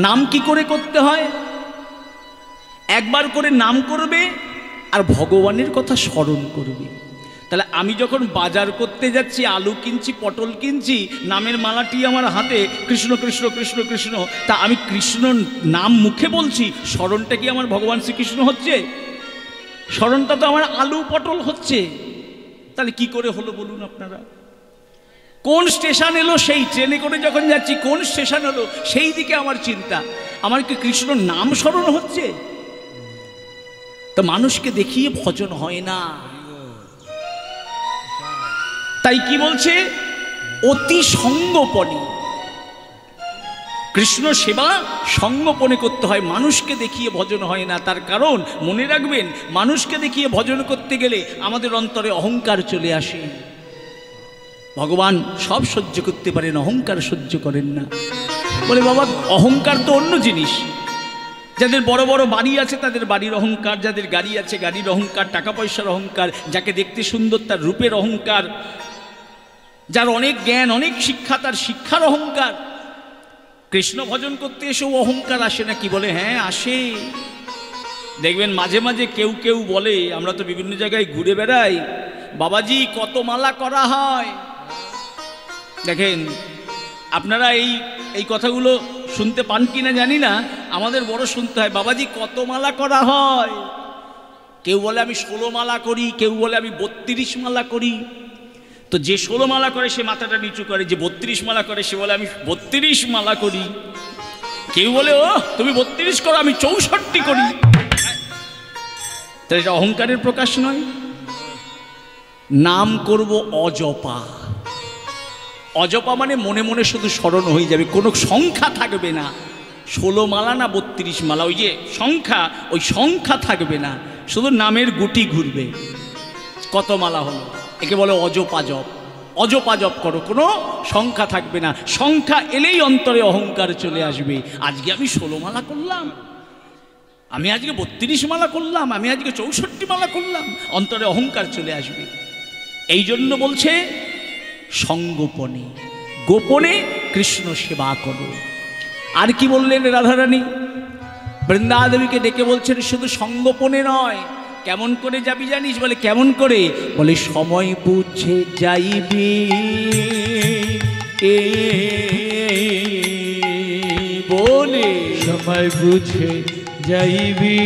নাম কি করে করতে হয়? একবার করে নাম করবে আর ভগবানের কথা স্মরণ করবে। তাহলে আমি যখন বাজার করতে যাচ্ছি, আলু কিনছি, পটল কিনছি, নামের মালাটি আমার হাতে, কৃষ্ণ কৃষ্ণ কৃষ্ণ কৃষ্ণ, তা আমি কৃষ্ণ নাম মুখে বলছি, স্মরণটা কি আমার ভগবান শ্রীকৃষ্ণ হচ্ছে? স্মরণটা তো আমার আলু পটল হচ্ছে। তাহলে কি করে হলো বলুন আপনারা? কোন স্টেশন এলো, সেই ট্রেনে করে যখন যাচ্ছি কোন স্টেশন হলো সেই দিকে আমার চিন্তা। আমার কি কৃষ্ণ নাম স্মরণ হচ্ছে? তো মানুষকে দেখিয়ে ভজন হয় না। তাই কি বলছে? অতি সঙ্গোপনে কৃষ্ণ সেবা সঙ্গোপনে করতে হয়, মানুষকে দেখিয়ে ভজন হয় না। তার কারণ মনে রাখবেন, মানুষকে দেখিয়ে ভজন করতে গেলে আমাদের অন্তরে অহংকার চলে আসে। ভগবান সব সহ্য করতে পারেন, অহংকার সহ্য করেন না। বলে বাবা, অহংকার তো অন্য জিনিস। যাদের বড় বড় বাড়ি আছে তাদের বাড়ির অহংকার, যাদের গাড়ি আছে গাড়ির অহংকার, টাকা পয়সার অহংকার, যাকে দেখতে সুন্দর তার রূপের অহংকার, যার অনেক জ্ঞান অনেক শিক্ষা তার শিক্ষার অহংকার। কৃষ্ণ ভজন করতে এসেও অহংকার আসে না কি? বলে হ্যাঁ আসে। দেখবেন মাঝে মাঝে কেউ কেউ বলে, আমরা তো বিভিন্ন জায়গায় ঘুরে বেড়াই, বাবাজি কত মালা করা হয়। দেখেন আপনারা এই কথাগুলো শুনতে পান কি না জানি না, আমাদের বড় শুনতে হয়, বাবাজি কত মালা করা হয়। কেউ বলে আমি 16 মালা করি, কেউ বলে আমি 32 মালা করি। তো যে 16 মালা করে সে মাথাটা নিচু করে, যে 32 মালা করে সে বলে আমি 32 মালা করি। কেউ বলে ও তুমি 32 করো, আমি 64 করি। তাহলে এটা অহংকারের প্রকাশ নয়? নাম করব অজপা। অজপা মানে মনে মনে শুধু স্মরণ হয়ে যাবে, কোনো সংখ্যা থাকবে না। 16 মালা না 32 মালা, ওই যে সংখ্যা, ওই সংখ্যা থাকবে না, শুধু নামের গুটি ঘুরবে। কত মালা হলো, একে বলে অজপা জপ। অজপা জপ করো, কোনো সংখ্যা থাকবে না। সংখ্যা এলেই অন্তরে অহংকার চলে আসবে। আজকে আমি 16 মালা করলাম, আমি আজকে 32 মালা করলাম, আমি আজকে 64 মালা করলাম, অন্তরে অহংকার চলে আসবে। এই জন্য বলছে সঙ্গোপনে, গোপনে কৃষ্ণ সেবা করো। আর কি বললেন রাধারানী? বৃন্দাদেবীকে ডেকে বলছেন শুধু সঙ্গোপনে নয়, কেমন করে যাবি জানিস? বলে কেমন করে? বলে সময় বুঝে যাইবি, বলে সময় বুঝে যাইবি,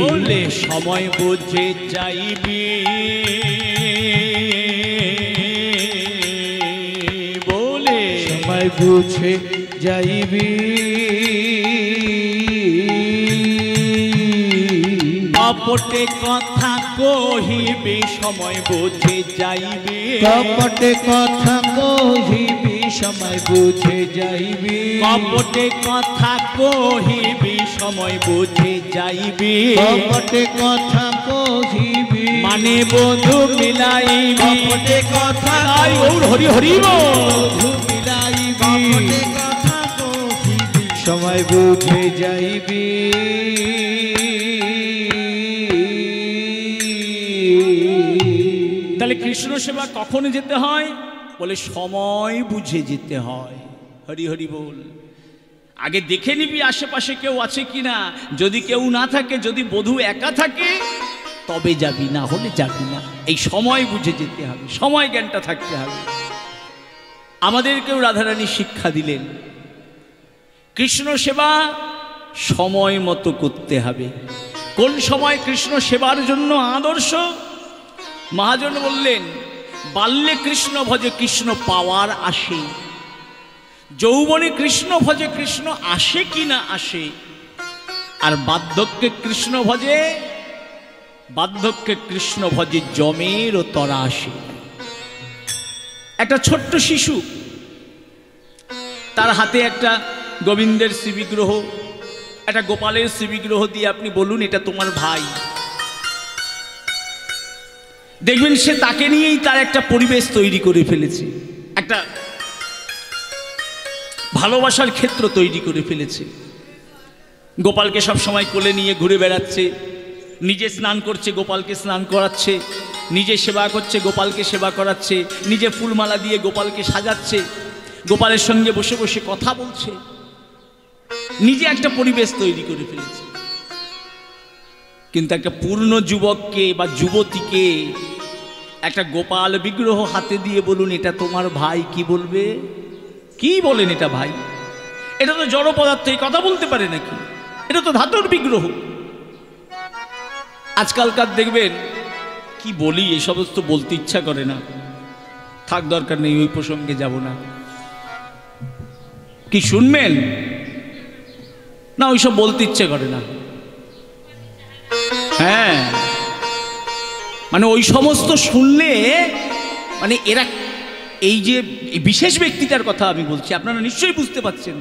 বলে সময় বুঝে যাইবি, বলে সময় বুঝে যাইবি। কপটে কথা কহিবি, সময় বুঝে যাইবি। কপটে কথা কহিবি, সময় বুঝে যাইবি। কপটে কথা কহিবি, সময় বুঝে যাইবি। কপটে কথা কহিবি, মানে বধু মিলাইবি। কপটে কথা ওর হরি হরি বধু মিলাইবি। কপটে কথা কহিবি, সময় বুঝে যাইবি। তাহলে কৃষ্ণ সেবা কখন যেতে হয়? বলে সময় বুঝে যেতে হয়। হরি হরি বল। আগে দেখে নিবি আশেপাশে কেউ আছে কিনা, যদি কেউ না থাকে, যদি বধূ একা থাকে তবে যাবি, না হলে যাবি না। এই সময় বুঝে যেতে হবে, সময় জ্ঞানটা থাকতে হবে। আমাদেরকেও রাধারানী শিক্ষা দিলেন কৃষ্ণ সেবা সময় মতো করতে হবে। কোন সময় কৃষ্ণ সেবার জন্য আদর্শ? মহাজন বললেন বাল্যে কৃষ্ণ ভজে কৃষ্ণ পাওয়ার আসে, যৌবনে কৃষ্ণ ভজে কৃষ্ণ আসে কি না আসে, আর বার্ধক্যে কৃষ্ণ ভজে, বার্ধক্যে কৃষ্ণ ভজে জমের ও তরা আসে। একটা ছোট্ট শিশু, তার হাতে একটা গোবিন্দের শ্রীবিগ্রহ, একটা গোপালের শ্রীবিগ্রহ দিয়ে আপনি বলুন এটা তোমার ভাই, দেখবেন সে তাকে নিয়েই তার একটা পরিবেশ তৈরি করে ফেলেছে, একটা ভালোবাসার ক্ষেত্র তৈরি করে ফেলেছে। গোপালকে সব সময় কোলে নিয়ে ঘুরে বেড়াচ্ছে, নিজে স্নান করছে, গোপালকে স্নান করাচ্ছে, নিজে সেবা করছে, গোপালকে সেবা করাচ্ছে, নিজে ফুলমালা দিয়ে গোপালকে সাজাচ্ছে, গোপালের সঙ্গে বসে বসে কথা বলছে, নিজে একটা পরিবেশ তৈরি করে ফেলেছে। কিন্তু একটা পূর্ণ যুবককে বা যুবতীকে একটা গোপাল বিগ্রহ হাতে দিয়ে বলুন এটা তোমার ভাই, কি বলবে? কি বলেন এটা ভাই? এটা তো জড় পদার্থ, এই কথা বলতে পারে নাকি? এটা তো ধাতুর বিগ্রহ। আজকালকার দেখবেন, কি বলি এই সমস্ত বলতে ইচ্ছা করে না, থাক দরকার নেই, ওই প্রসঙ্গে যাব না। কি শুনবেন না? ওইসব বলতে ইচ্ছে করে না। হ্যাঁ, মানে ওই সমস্ত শুনলে মানে এরা, এই যে বিশেষ ব্যক্তিটার কথা আমি বলছি, আপনারা নিশ্চয়ই বুঝতে পারছেন,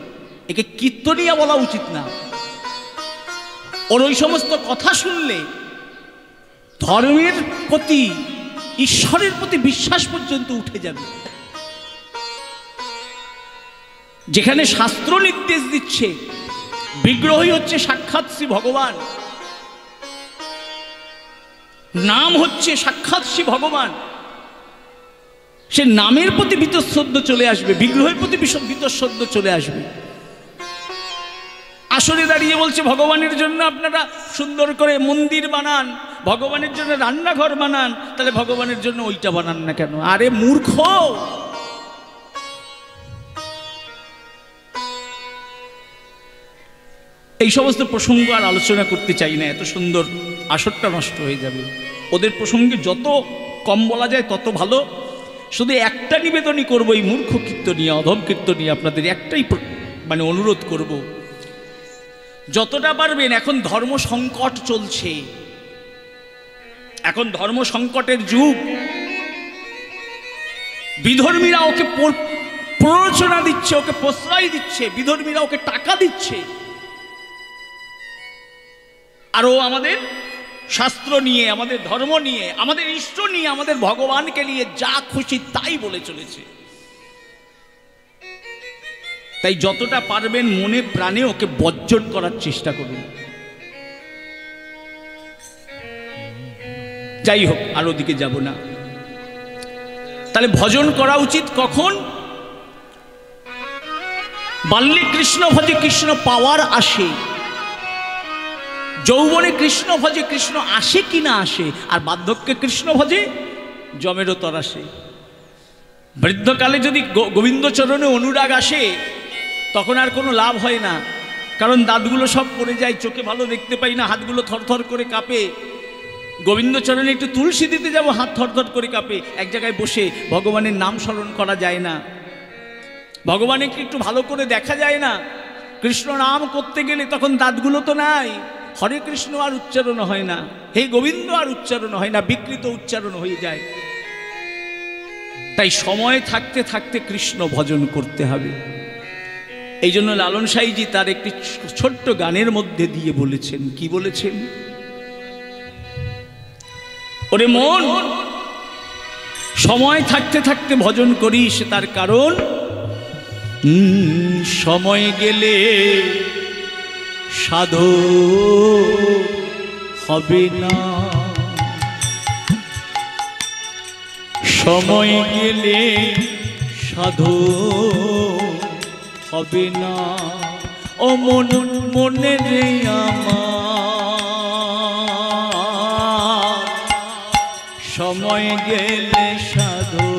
একে কীর্তনিয়া বলা উচিত না। ওর ওই সমস্ত কথা শুনলে ধর্মের প্রতি, ঈশ্বরের প্রতি বিশ্বাস পর্যন্ত উঠে যাবে। যেখানে শাস্ত্র নির্দেশ দিচ্ছে বিগ্রহই হচ্ছে সাক্ষাৎ শ্রী ভগবান, নাম হচ্ছে সাক্ষাৎ শ্রী ভগবান, সে নামের প্রতি বীতশ্রদ্ধ চলে আসবে, বিগ্রহের প্রতি বীতশ্রদ্ধ চলে আসবে। আসরে দাঁড়িয়ে বলছে ভগবানের জন্য আপনারা সুন্দর করে মন্দির বানান, ভগবানের জন্য রান্নাঘর বানান, তাহলে ভগবানের জন্য ওইটা বানান না কেন? আরে মূর্খ! এই সমস্ত প্রসঙ্গ আর আলোচনা করতে চাই না, এত সুন্দর আসরটা নষ্ট হয়ে যাবে। ওদের প্রসঙ্গে যত কম বলা যায় তত ভালো। শুধু একটা নিবেদনই করব, এই মূর্খ কীর্তনিয়া, অধম কীর্তনিয়া, আপনাদের একটাই মানে অনুরোধ করব, যতটা পারবেন, এখন ধর্ম সংকট চলছে, এখন ধর্ম সংকটের যুগ, বিধর্মীরা ওকে প্ররোচনা দিচ্ছে, ওকে প্রশ্রয় দিচ্ছে, বিধর্মীরা ওকে টাকা দিচ্ছে, আর ও আমাদের শাস্ত্র নিয়ে, আমাদের ধর্ম নিয়ে, আমাদের ইষ্ট নিয়ে, আমাদের ভগবানকে নিয়ে যা খুশি তাই বলে চলেছে। তাই যতটা পারবেন মনে প্রাণে ওকে বর্জন করার চেষ্টা করুন। যাই হোক, আর ওদিকে যাব না। তাহলে ভজন করা উচিত কখন? বাল্যে কৃষ্ণ ভজে কৃষ্ণ পাওয়ার আসে, যৌবনে কৃষ্ণ ভজে কৃষ্ণ আসে কি না আসে, আর বার্ধক্যে কৃষ্ণ ভজে জমেরও তরাসে। বৃদ্ধকালে যদি গোবিন্দচরণে অনুরাগ আসে তখন আর কোনো লাভ হয় না, কারণ দাঁতগুলো সব পড়ে যায়, চোখে ভালো দেখতে পাই না, হাতগুলো থরথর করে কাঁপে। গোবিন্দচরণে একটু তুলসী দিতে যাব, হাত থরথর করে কাঁপে, এক জায়গায় বসে ভগবানের নাম স্মরণ করা যায় না, ভগবানকে একটু ভালো করে দেখা যায় না। কৃষ্ণ নাম করতে গেলে তখন দাঁতগুলো তো নাই, হরে কৃষ্ণ আর উচ্চারণ হয় না, হে গোবিন্দ আর উচ্চারণ হয় না, বিকৃত উচ্চারণ হয়ে যায়। তাই সময় থাকতে থাকতে কৃষ্ণ ভজন করতে হবে। এই জন্য লালন সাঁইজি তার একটি ছোট্ট গানের মধ্যে দিয়ে বলেছেন, কি বলেছেন? ওরে মন, সময় থাকতে থাকতে ভজন করিস, তার কারণ সময় গেলে সাধু হবে না, সময় গেলে সাধু হবে না। ও মন, মনে রে আমার, সময় গেলে সাধু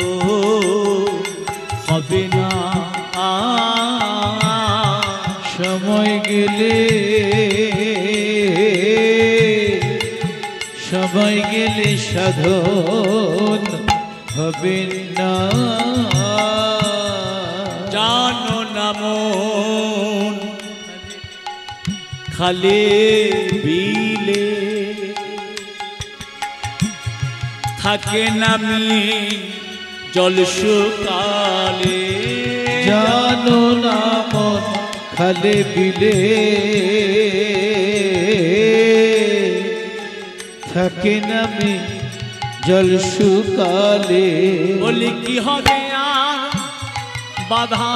হবে না, সময় গেলে, সময় গেলে সাধন হবে না। জানো না মন, খালে বিলে থাকে নামি জল শুকালে, জানো না মন, খালে বিলে থাকে নামি জল শুকালে। বলি কি হবে আর বাধা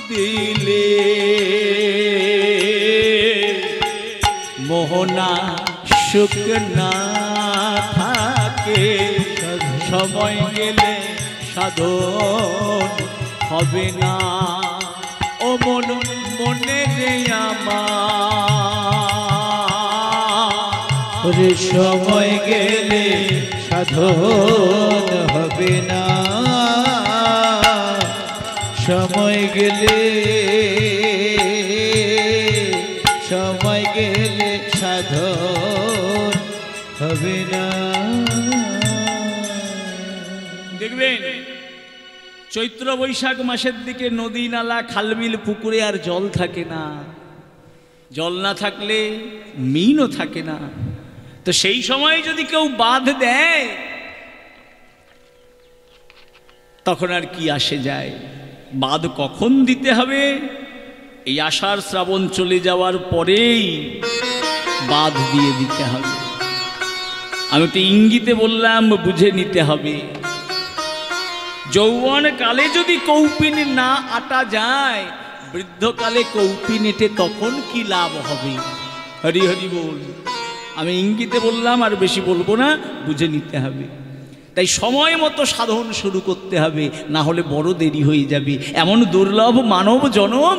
দিলে, মোহনা সুখ না থাকে, সময় গেলে সাধন হবে না। ও মন মনে রে আমার, ওরে সময় গেলে সাধন হবে না, সময় গেলে সাধন হবে না। দেখবেন চৈত্র বৈশাখ মাসের দিকে নদী নালা খালবিল পুকুরে আর জল থাকে না, জল না থাকলে মিনও থাকে না। তো সেই সময় যদি কেউ বাঁধ দেয় তখন আর কি আসে যায়? বাঁধ কখন দিতে হবে? এই আষাঢ় শ্রাবণ চলে যাওয়ার পরেই বাঁধ দিয়ে দিতে হবে। আমি একটু ইঙ্গিতে বললাম, বুঝে নিতে হবে। যৌবন কালে যদি কৌপিন না আটা যায়, বৃদ্ধকালে কৌপিন এটে তখন কি লাভ হবে? হরি হরি বল। আমি ইঙ্গিতে বললাম, আর বেশি বলবো না, বুঝে নিতে হবে। তাই সময় মতো সাধন শুরু করতে হবে, না হলে বড় দেরি হয়ে যাবে। এমন দুর্লভ মানব জনম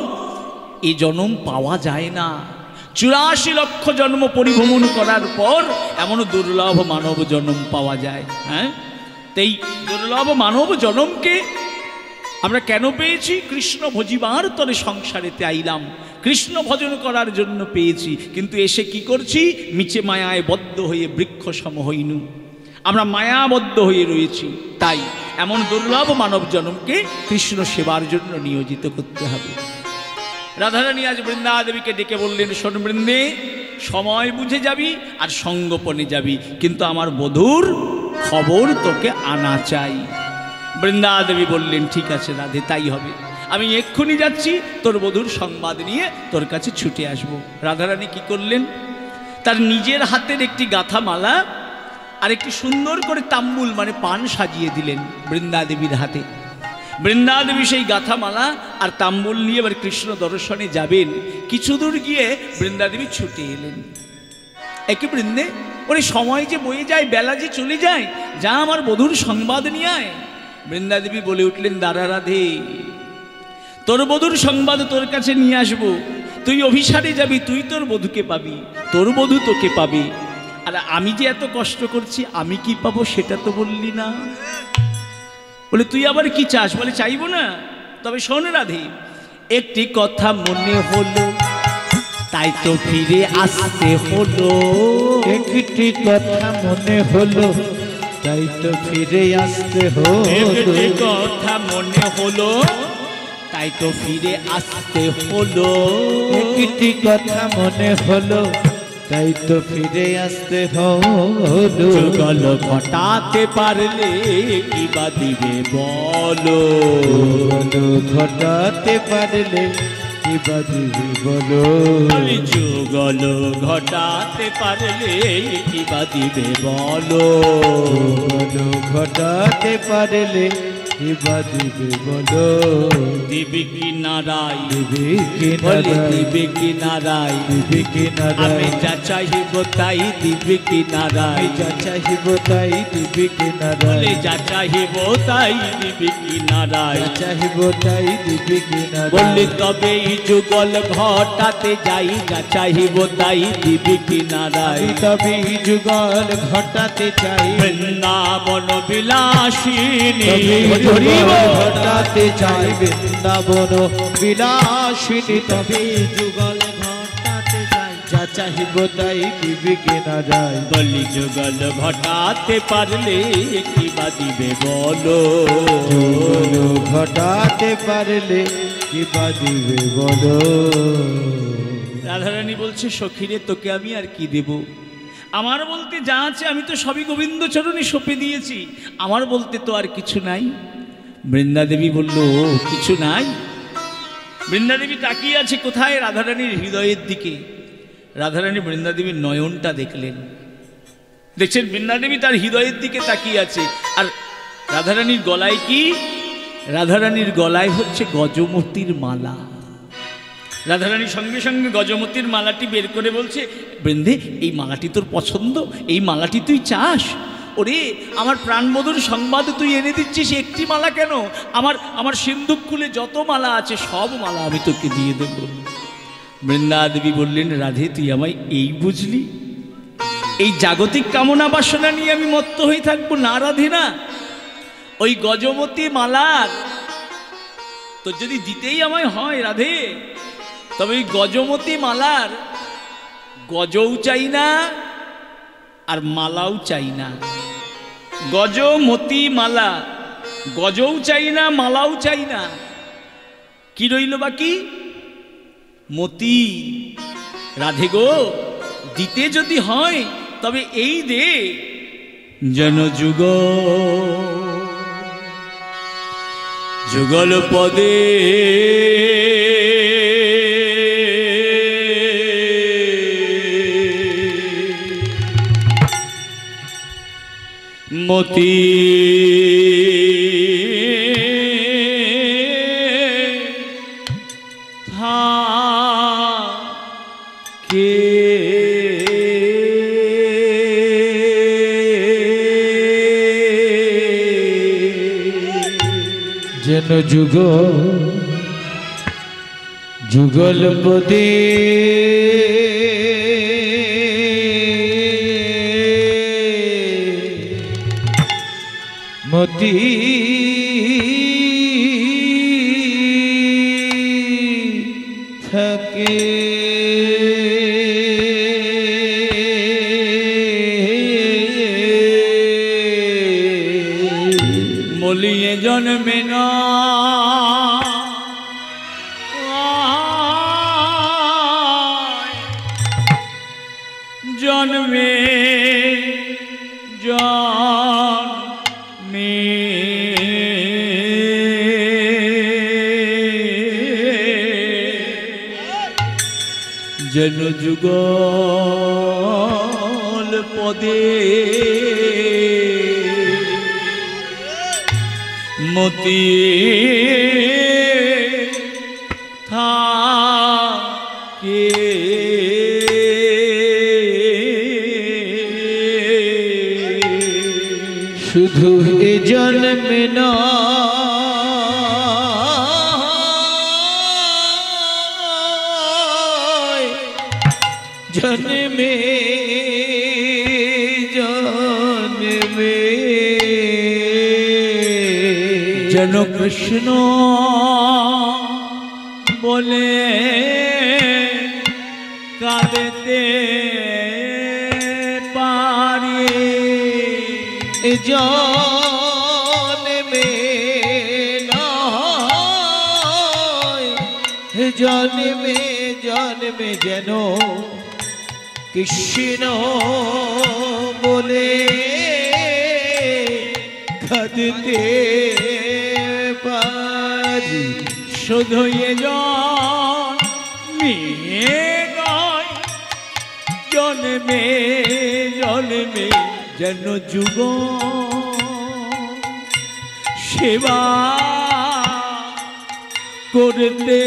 এই জনম পাওয়া যায় না। 84 লক্ষ জন্ম পরিভ্রমণ করার পর এমন দুর্লভ মানব জনম পাওয়া যায়। হ্যাঁ, তাই দুর্লভ মানব জনমকে আমরা কেন পেয়েছি? কৃষ্ণ ভজিবার তরে সংসারেতে আইলাম, কৃষ্ণ ভজন করার জন্য পেয়েছি। কিন্তু এসে কি করছি? মিছে মায়ায় বদ্ধ হয়ে বৃক্ষ সম হইনু। আমরা মায়াবদ্ধ হয়ে রয়েছি। তাই এমন দুর্লভ মানব জনমকে কৃষ্ণ সেবার জন্য নিয়োজিত করতে হবে। রাধারানী আজ বৃন্দা দেবীকে ডেকে বললেন, শোন বৃন্দে, সময় বুঝে যাবি আর সঙ্গোপনে যাবি, কিন্তু আমার বধূর খবর তোকে আনা চাই। বৃন্দা দেবী বললেন, ঠিক আছে রাধে, তাই হবে। আমি এক্ষুনি যাচ্ছি, তোর বধূর সংবাদ নিয়ে তোর কাছে ছুটে আসব। রাধারানী কি করলেন? তার নিজের হাতের একটি গাঁথা মালা আর একটি সুন্দর করে তাম্বুল মানে পান সাজিয়ে দিলেন বৃন্দা দেবীর হাতে। বৃন্দা দেবী সেই গাঁথা মালা আর তাম্বুল নিয়ে এবার কৃষ্ণ দর্শনে যাবেন। কিছু দূর গিয়ে বৃন্দা দেবী ছুটে এলেন। একে বৃন্দে, ওরে সময় যে বয়ে যায়, বেলা যে চলে যায়, যা আমার বধূর সংবাদ নিয়ে আয়। বৃন্দা দেবী বলে উঠলেন, দাঁড়া রাধে, তোর বধূর সংবাদ তোর কাছে নিয়ে আসবো। তুই অভিসারে যাবি, তুই তোর বধূকে পাবি, তোর বধূ তোকে পাবি। আর আমি যে এত কষ্ট করছি, আমি কি পাবো সেটা তো বললি না। বলে, তুই আবার কি চাস? বলে, চাইবো না, তবে শোন রাধে, একটি কথা মনে হলো, তাই তো ফিরে আসতে হলো। একটি কথা মনে হলো, তাই তো ফিরে আসতে হলো। একটি কথা মনে হলো, তাই তো ফিরে আসতে হলো। একটি কথা মনে হলো, তাই তো ফিরে আসতে হলো। যুগল ঘটাতে পারলে কি বা দিবে বলো, ঘটাতে পারলে কি বা দিবে বলো। যুগল ঘটাতে পারলে কি বা দিবে বলো, ঘটাতে পারলে কি বা দিবে বলো। দিবে কি নারাই, দিবে কি বলে নারাই, দিবে কি নারাই, দিবে কি নারাই। আমি যা চাহিব তাই দিবে কি নারাই, আমি যা চাহিব তাই দিবে কি নারাই। বলে যা চাহিব তাই দিবে কি নারাই, যা চাহিব তাই দিবে কি নারাই। বললে তবেই যুগল ঘটাতে যাই, যা চাহিব তাই দিবে কি নারাই। তবে যুগল ঘটাতে চাই, বৃন্দাবন বিলাসিনী, ঘটাতে চাই বৃন্দাবন বিলাসিনী। তবে যুগল ঘটাতে চাই, যা চাহিব তাই দিবে কি নারাই। বলি যুগল ঘটাতে পারলে কি বা দিবে বলো, ঘটাতে পারলে কি বা দিবে বলো। রাধারানী বলছে, সখীরে তোকে আমি আর কি দেব? আমার বলতে যা আছে আমি তো সবই গোবিন্দ চরণে সঁপে দিয়েছি, আমার বলতে তো আর কিছু নাই। বৃন্দা দেবী বলল, কিছু নাই? বৃন্দা দেবী তাকিয়ে আছে কোথায়? রাধারানীর হৃদয়ের দিকে। রাধারানী বৃন্দা দেবীর নয়নটা দেখলেন। দেখছেন বৃন্দা দেবী তার হৃদয়ের দিকে তাকিয়ে আছে। আর রাধারানীর গলায় কি? রাধারানীর গলায় হচ্ছে গজমতির মালা। রাধারানীর সঙ্গে সঙ্গে গজমতির মালাটি বের করে বলছে, বৃন্দে এই মালাটি তোর পছন্দ? এই মালাটি তুই চাস? ওরে আমার প্রাণবধূর সংবাদ তুই এনে দিচ্ছিস একটি মালা কেন? আমার সিন্ধুক খুলে যত মালা আছে সব মালা আমি তোকে দিয়ে দেব। বৃন্দা দেবী বললেন, রাধে তুই আমায় এই বুঝলি? এই জাগতিক কামনা বাসনা নিয়ে আমি মত্ত হয়ে থাকবো না রাধে না। ওই গজমতী মালার তো যদি দিতেই আমায় হয় রাধে, তবে ওই গজমতী মালার গজও চাই না আর মালাও চাই না। গজমতী মালা, গজও চাই না মালাও চাই না, কি রইল বাকি? মতি। রাধে গো, দিতে যদি হয় তবে এই দে, যেন যুগল পদে মতি থাকে যেন যুগল পদে মতি থাকে। মলিয়ে জন্মে না জন্মে জন্মে যেন যুগল পদে মতি থাকে। শুধু এ জন্মে না জন্মে জন্মে যেন কৃষ্ণ বলে কাঁদতে পারি, জন্মে নয় জন্মে জন্মে যেন কৃষ্ণ বলে কাঁদতে পারি। শুধু এ জন্মে নয় জন্মে জন্মে যেন যুগ সেবা করতে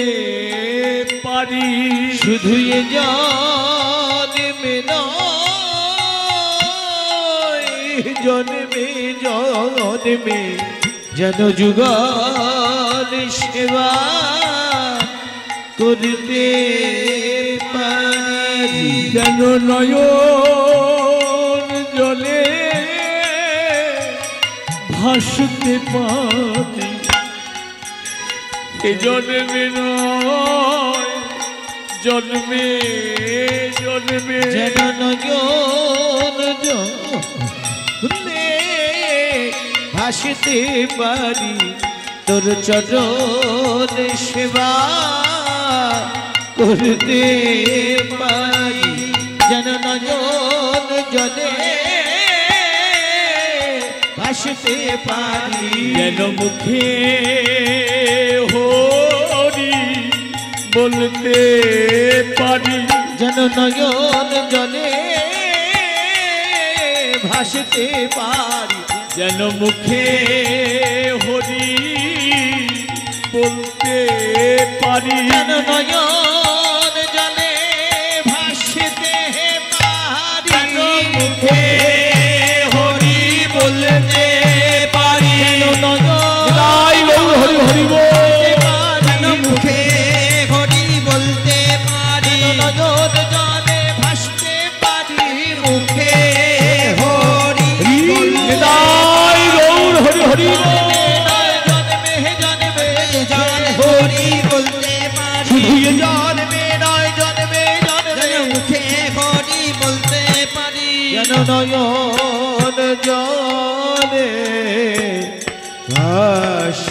পারি। শুধু এ জন্মে নয় জন্মে জন্মে যেন যুগল সেবা করতে পারি। যেন নয়ন জলে ভাসতে পারি। এ জন্মে নয় জন্মে জন্মে যেন নয়ন জলে ভাসতে পারি। তোর চরণ সেবা করতে পারি। যেন নয়ন জলে ভাসতে পারি। যেন মুখে হরি বলতে পারি। যেন নয়ন জলে ভাসতে পারি। যেন মুখে হরি বলতে পারি। যেন নয়ন জলে ভাসতে পারি। যেন মুখে হরি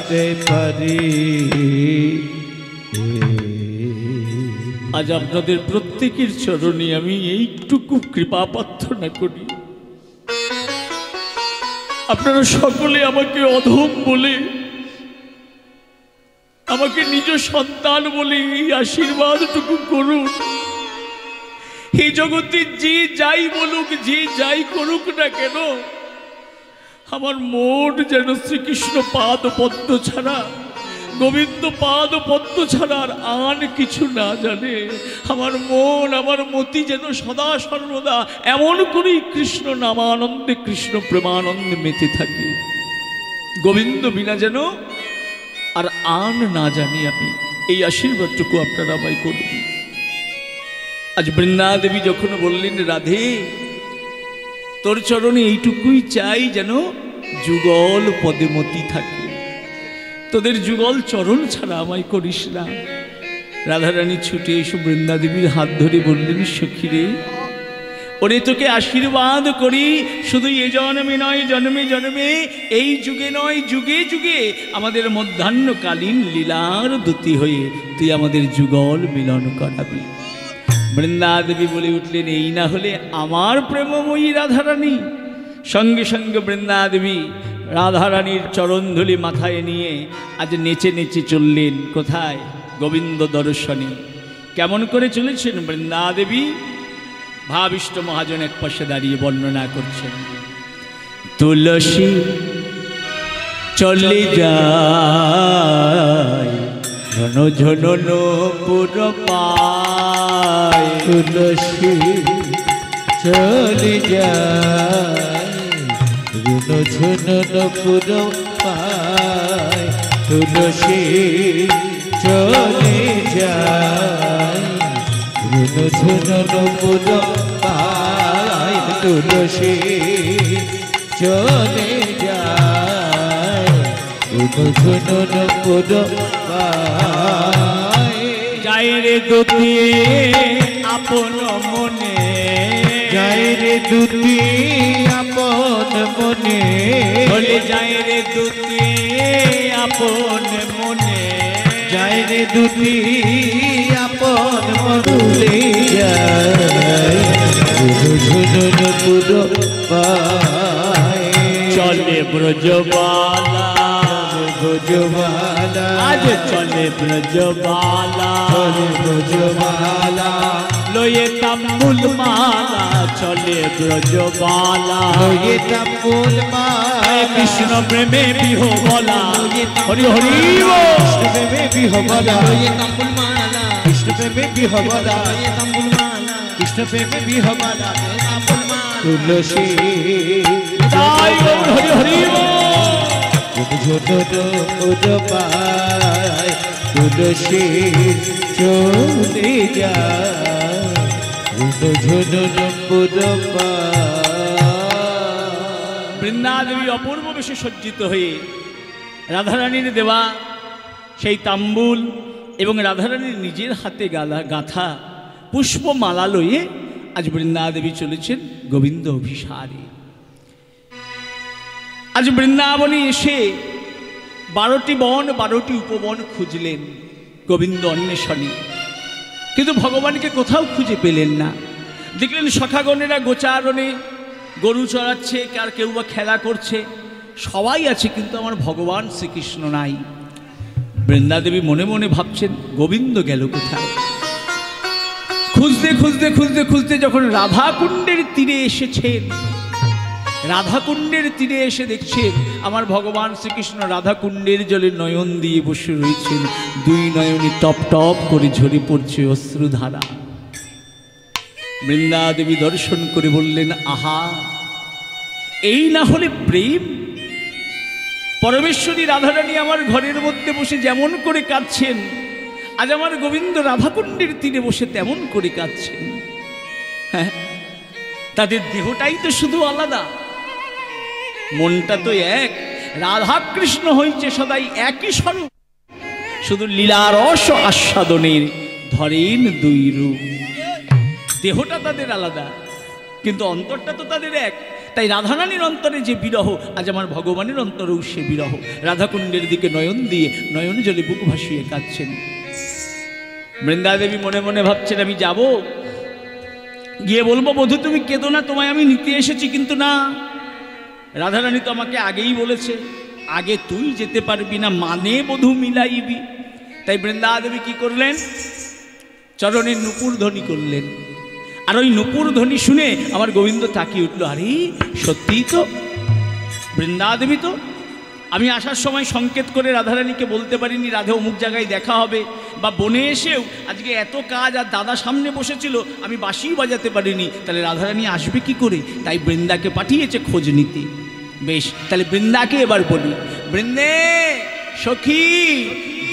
পাতে পারি। আজ আপনাদের প্রত্যেকের চরণে আমি এইটুকু কৃপা প্রার্থনা করি, আপনারা সকলে আমাকে অধম বলে, আমাকে নিজ সন্তান বলে এই আশীর্বাদটুকু করুন। এই জগতে যে যাই বলুক, যে যাই করুক না কেন, আমার মন যেন শ্রীকৃষ্ণ পাদ পদ্ম ছাড়া, গোবিন্দ পাদ পদ্ম ছাড়া আর আন কিছু না জানে। আমার মন, আমার মতি যেন সদা সর্বদা এমন করেই কৃষ্ণ নামানন্দে, কৃষ্ণ প্রেমানন্দে মেতে থাকে। গোবিন্দ বিনা যেন আর আন না জানি আমি, এই আশীর্বাদটুকু আপনারা আমায় করবেন। আজ বৃন্দা দেবী যখন বললেন, রাধে তোর চরণে এইটুকুই চাই যেন যুগল পদে মতি থাকে, তোদের যুগল চরণ ছাড়া আমায় করিস না। রাধারানী ছুটে এসে বৃন্দা দেবীর হাত ধরে বললেন, সখীরে ওরে তোকে আশীর্বাদ করি, শুধু এ জন্মে নয়, জন্মে জন্মে, এই যুগে নয়, যুগে যুগে আমাদের মধ্যাহ্নকালীন লীলার দূতি হয়ে তুই আমাদের যুগল মিলন করাবি। বৃন্দা দেবী বলে উঠলেন, এই না হলে আমার প্রেমময়ী রাধারানী। সঙ্গে সঙ্গে বৃন্দা দেবী রাধারানীর চরণধুলি মাথায় নিয়ে আজ নেচে নেচে চললেন কোথায়? গোবিন্দ দর্শনে। কেমন করে চলেছেন বৃন্দা দেবী? ভাবিষ্ট মহাজন এক পাশে দাঁড়িয়ে বর্ণনা করছেন। তুলসী চলে যায় ঝন ঝন নূপুর পায়, তুলসী চলে যায় ঝুন ঝুন নূপুর পায়, তুলসী চলে যায় ঝুন ঝুন নূপুর পায়, তুলসী চলে যায় ঝুন ঝুন নূপুর পায়। যায় রে দুতি আপন মনে, যায় রে দুতি আপন মনে, বলে যায় রে দুতি আপন মনে, যায় রে দুতি আপন মনে, যায় ঝুনুন পুরো পায়। চলে ব্রজবালা, ব্রজবালা আজ চলে ব্রজবালা, চলে ব্রজবালা লয়ে তাম্বুল মালা, চলে ব্রজবালা, লয়ে তাম্বুল মালা, কৃষ্ণ প্রেমে বিহবলা, হরি হরি কৃষ্ণ প্রেমে বিহবলা, কৃষ্ণ প্রেমে বিহবলা, কৃষ্ণ প্রেমে বিহবলা, তুলসী হরি হরি ঝুনুন পায়, তুলসী চলে যায় ঝুনুন পায়। বৃন্দা দেবী অপূর্ব বেশে সজ্জিত হয়ে রাধারানীর দেওয়া সেই তাম্বুল এবং রাধারানীর নিজের হাতে গাঁথা পুষ্পমালা লয়ে আজ বৃন্দা দেবী চলেছেন গোবিন্দ অভিসারে। আজ বৃন্দাবনে এসে 12টি বন 12টি উপবন খুঁজলেন গোবিন্দ অন্বেষণে, কিন্তু ভগবানকে কোথাও খুঁজে পেলেন না। দেখলেন সখাগণেরা গোচারণে গরু চড়াচ্ছে, আর কেউ বা খেলা করছে, সবাই আছে, কিন্তু আমার ভগবান শ্রীকৃষ্ণ নাই। বৃন্দা দেবী মনে মনে ভাবছেন, গোবিন্দ গেল কোথায়? খুঁজতে খুঁজতে খুঁজতে খুঁজতে যখন রাধাকুণ্ডের তীরে এসেছেন, রাধাকুণ্ডের তীরে এসে দেখছেন আমার ভগবান শ্রীকৃষ্ণ রাধাকুণ্ডের জলে নয়ন দিয়ে বসে রয়েছেন, দুই নয়নে টপ টপ করে ঝরে পড়ছে অশ্রুধারা। বৃন্দা দেবী দর্শন করে বললেন, আহা, এই না হলে প্রেম! পরমেশ্বরী রাধারানী আমার ঘরের মধ্যে বসে যেমন করে কাঁদছেন, আজ আমার গোবিন্দ রাধাকুণ্ডের তীরে বসে তেমন করে কাঁদছেন। হ্যাঁ, তাদের দেহটাই তো শুধু আলাদা, মনটা তো এক। রাধা কৃষ্ণ হয়েছে সদাই একই স্বরূপ, শুধু লীলারস আস্বাদনের ধরেন দুই রূপ। দেহটা তাদের আলাদা, কিন্তু অন্তরটা তো তাদের এক। তাই রাধারানীর অন্তরে যে বিরহ, আজ আমার ভগবানের অন্তরেও সে বিরহ। রাধাকুণ্ডের দিকে নয়ন দিয়ে নয়ন জলে বুক ভাসিয়ে কাঁদছেন। বৃন্দাদেবী মনে মনে ভাবছেন আমি যাব, গিয়ে বলবো বধূ তুমি কেঁদো না, তোমায় আমি নিতে এসেছি। কিন্তু না, রাধারানী তো আমাকে আগেই বলেছে আগে তুই যেতে পারবি না, মানে বধূ মিলাইবি। তাই বৃন্দাদেবী কি করলেন, চরণের নূপুর ধ্বনি করলেন। আর ওই নূপুর ধ্বনি শুনে আমার গোবিন্দ তাকিয়ে উঠল, আরে সত্যিই তো বৃন্দাদেবী তো। আমি আসার সময় সংকেত করে রাধারানীকে বলতে পারিনি রাধে অমুক জায়গায় দেখা হবে, বা বনে এসেও আজকে এত কাজ আর দাদা সামনে বসেছিল আমি বাঁশিও বাজাতে পারিনি, তাহলে রাধারানী আসবে কি করে? তাই বৃন্দাকে পাঠিয়েছে খোঁজ নিতে। বেশ, তাহলে বৃন্দাকে এবার বলি, বৃন্দে সখী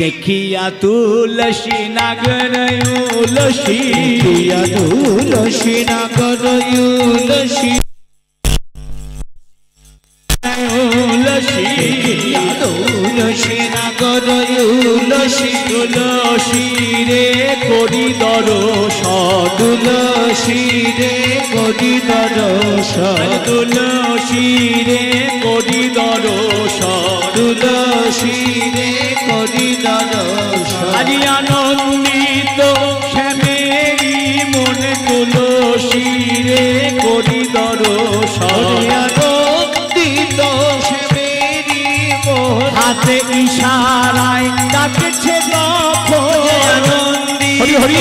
দেখিয়া তুলসী নাগর উলসী, দেখিয়া তুলসী নাগর উলসী, তুলসী নাগর উলসী, তুলসী রে করি দর্শন, তুলসী রে করি দর্শন, তুলসী রে করি দর্শন, তুলসী রে করি দর্শন। আজি আনন্দিত শ্যামেরি মনে তুলসী রে করি দর্শন, আনন্দিত শ্যামেরি মোহন, হাতে ইশারায় ডাকছে হরি হরি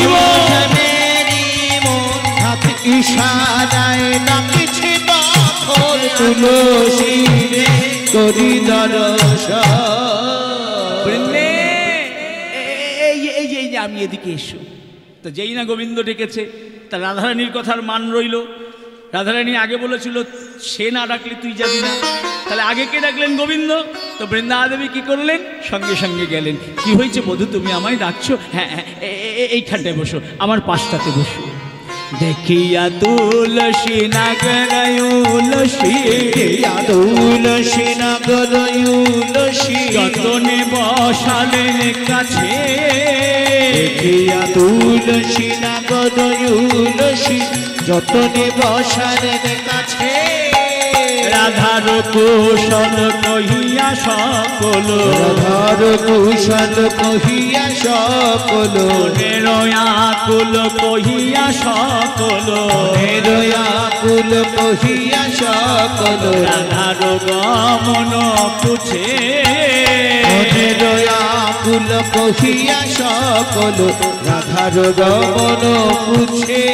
শ্যামেরি মোহন, হাতে ইশারায় ডাকছে তখন তুলসী রে করি দর্শন। বৃন্দে এই যে আমি এদিকে এসো। তো যেই না গোবিন্দ ডেকেছে, তা রাধারানীর কথার মান রইল। রাধারানী আগে বলেছিল সে না ডাকলে তুই যাবি না, তাহলে আগে কে ডাকলেন? গোবিন্দ। তো বৃন্দাদেবী কি করলেন? সঙ্গে সঙ্গে গেলেন। কি হয়েছে বধূ, তুমি আমায় ডাকছো? হ্যাঁ হ্যাঁ, এইখানটায় বসো, আমার পাশটাতে বসো। দেখিয়া তুলসী নাগর উলসী, তুলসী নাগর উলসী, যতনে বসালেন কাছে, দেখিয়া তুলসী নাগর উলসী, যতনে বসালেন কাছে। রাধার কুশল কহিয়া সকল, রাধার কুশল কহিয়া সকল, আকুল কহিয়া সকল, আকুল কহিয়া সকল, রাধার গমন পুছে, আকুল কহিয়া সকল, রাধার গমন পুছে।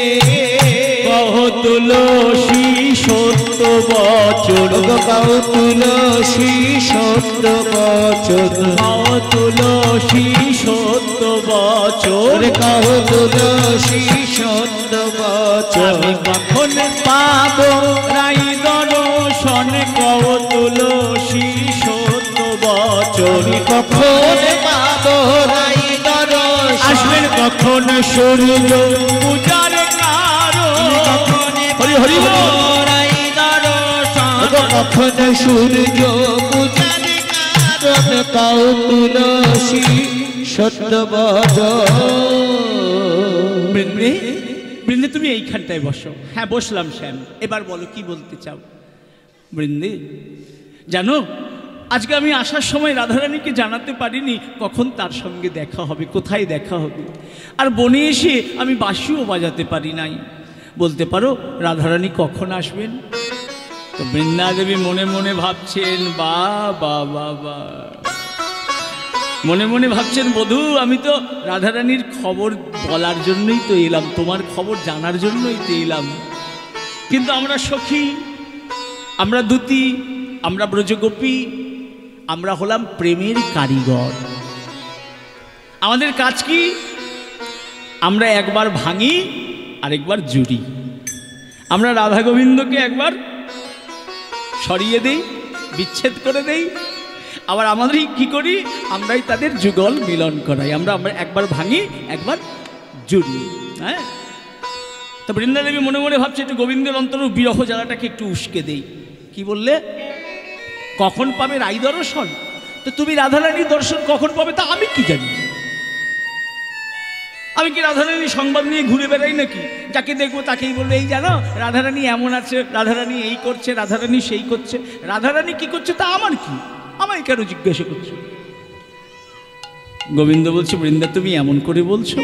কহ তুলসী সত্য বচন, কহ তুলসী সত্য বচন, কহ তুলসী সত্য বচন, কহ তুলসী সত্য বচন। আমি কখন পাব রাই দর্শন, কহ তুলসী সত্য বচন, কখন পাব রাই দর্শন, আসবেন কখন সূর্য পূজার কারণ, হরি হরি রাই দর্শন, কখন সূর্য পূজার কারণ, কহ তুলসী সত্য বচন। বৃন্দে বৃন্দে তুমি এইখানটায় বসো। হ্যাঁ বসলাম শ্যাম, এবার বলো কি বলতে চাও? বৃন্দে জানো, আজকে আমি আসার সময় রাধারানীকে জানাতে পারিনি কখন তার সঙ্গে দেখা হবে, কোথায় দেখা হবে। আর বনে এসে আমি বাঁশিও বাজাতে পারি নাই। বলতে পারো রাধারানী কখন আসবেন? তো বৃন্দাদেবী মনে মনে ভাবছেন, বা বা বা বা, মনে মনে ভাবছেন বধূ আমি তো রাধারানীর খবর বলার জন্যই তো এলাম, তোমার খবর জানার জন্যই তো এলাম। কিন্তু আমরা সখী, আমরা দূতী, আমরা ব্রজগোপী, আমরা হলাম প্রেমের কারিগর। আমাদের কাজ কি? আমরা একবার ভাঙি আর একবার জুড়ি। আমরা রাধা গোবিন্দকে একবার সরিয়ে দেই, বিচ্ছেদ করে দেই, আবার আমাদেরই কি করি? আমরাই তাদের যুগল মিলন করাই। আমরা একবার ভাঙি একবার জুড়ি। হ্যাঁ, তো বৃন্দাদেবী মনে মনে ভাবছে একটু গোবিন্দের অন্তর বিরহ জ্বালাটাকে একটু উস্কে দেই। কি বললে? কখন পাবে রাই দর্শন? তো তুমি রাধারানীর দর্শন কখন পাবে তা আমি কি জানি? আমি কি রাধারানীর সংবাদ নিয়ে ঘুরে বেড়াই নাকি? যাকে দেখবো তাকেই বলবো এই জানো রাধারানী এমন আছে, রাধারানী এই করছে, রাধারানী সেই করছে। রাধারানী কি করছে তা আমার কি? আমায় কেন জিজ্ঞাসা করছো? গোবিন্দ বলছে, বৃন্দা তুমি এমন করে বলছো?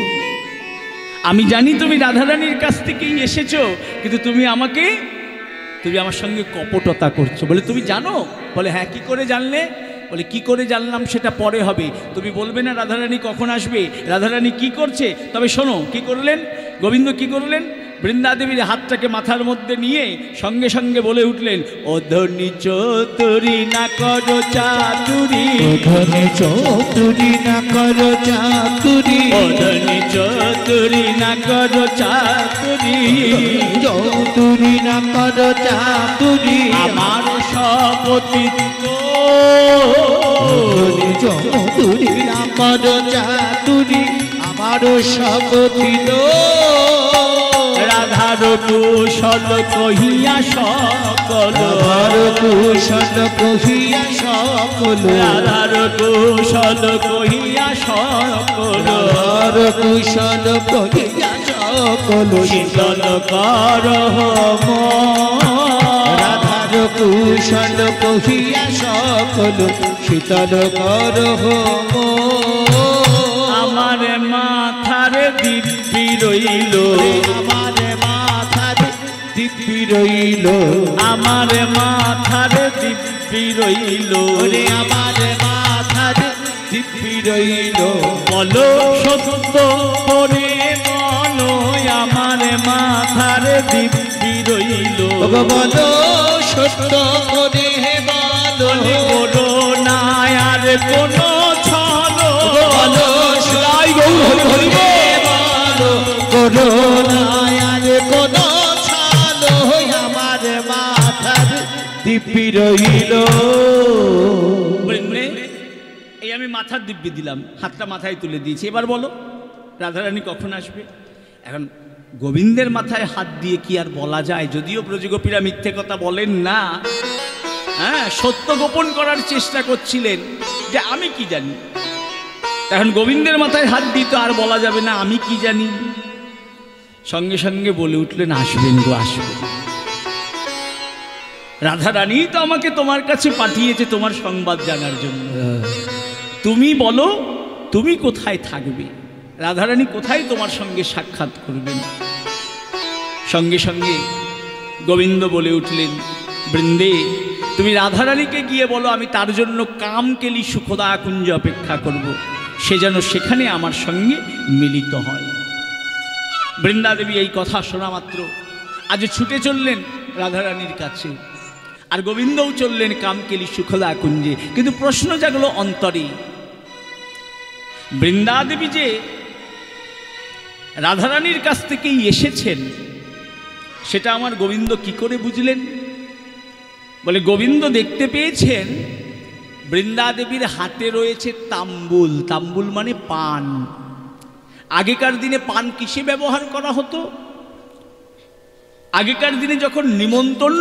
আমি জানি তুমি রাধারানীর কাছ থেকেই এসেছো, কিন্তু তুমি আমার সঙ্গে কপটতা করছো। বলে তুমি জানো? বলে হ্যাঁ। কি করে জানলে? বলে কি করে জানলাম সেটা পরে হবে, তুমি বলবে না রাধারানী কখন আসবে, রাধারানী কি করছে। তবে শোনো কি করলেন গোবিন্দ, কি করলেন? বৃন্দাদেবীর হাতটাকে মাথার মধ্যে নিয়ে সঙ্গে সঙ্গে বলে উঠলেন, অধনি চতুরি না করো চাতুরি, অধনি চতুরি না করো চাতুরি, অধনি চতুরি না করো চাতুরি, চতুরি না করো চাতুরি, আমার সপতিত্ব। অধনি চতুরি না করো চাতুরি, আমারও সপতিত। রাধার কুশল কহিয়া সকল, রাধার কুশল কহিয়া সকল, রাধার কুশল কহিয়া সকল, রাধার কুশল কহিয়া সকল, শীতল করহ মন। রাধার কুশল কহিয়া সকল, শীতল করহ মন। আমার মাথার দিব্যি রইল, আমার মাথার দিব্যি রইল, আমার মাথার দিব্যি রইল, ওরে আমার মাথার দিব্যি রইল। বলো সত্য করে বলো, আমার মাথার দিব্যি রইল। বলো সত্য করে বলো, বলো না আর কোনো ছলো, বলো সদাই গৌর হরি হরি বলো, করো না আর কোনো ছালো, আমার মাথার দিব্যি রইল। এই আমি মাথার দিব্যি দিলাম, হাতটা মাথায় তুলে দিয়েছি। এবার বলো রাধারানী কখন আসবে? এখন গোবিন্দের মাথায় হাত দিয়ে কি আর বলা যায়? যদিও ব্রজগোপীরা মিথ্যে কথা বলেন না, হ্যাঁ সত্য গোপন করার চেষ্টা করছিলেন যে আমি কি জানি। এখন গোবিন্দের মাথায় হাত দিতে আর বলা যাবে না আমি কি জানি। সঙ্গে সঙ্গে বলে উঠলেন, আসবেন গো আসবেন। রাধারানী তো আমাকে তোমার কাছে পাঠিয়েছে তোমার সংবাদ জানার জন্য। তুমি বলো তুমি কোথায় থাকবে, রাধারানী কোথায় তোমার সঙ্গে সাক্ষাৎ করবেন? সঙ্গে সঙ্গে গোবিন্দ বলে উঠলেন, বৃন্দে তুমি রাধারানীকে গিয়ে বলো আমি তার জন্য কামকেলি সুখদা কুঞ্জ অপেক্ষা করব, সে যেন সেখানে আমার সঙ্গে মিলিত হয়। বৃন্দাদেবী এই কথা শোনা মাত্র আজ ছুটে চললেন রাধারানীর কাছে, আর গোবিন্দও চললেন কামকেলি সুখদা কুঞ্জে। কিন্তু প্রশ্ন জাগলো অন্তরে, বৃন্দাদেবী যে রাধারানীর কাছ থেকেই এসেছেন সেটা আমার গোবিন্দ কি করে বুঝলেন? বলে গোবিন্দ দেখতে পেয়েছেন বৃন্দাদেবীর হাতে রয়েছে তাম্বুল। তাম্বুল মানে পান। আগেকার দিনে পান কিসে ব্যবহার করা হতো? আগেকার দিনে যখন নিমন্ত্রণ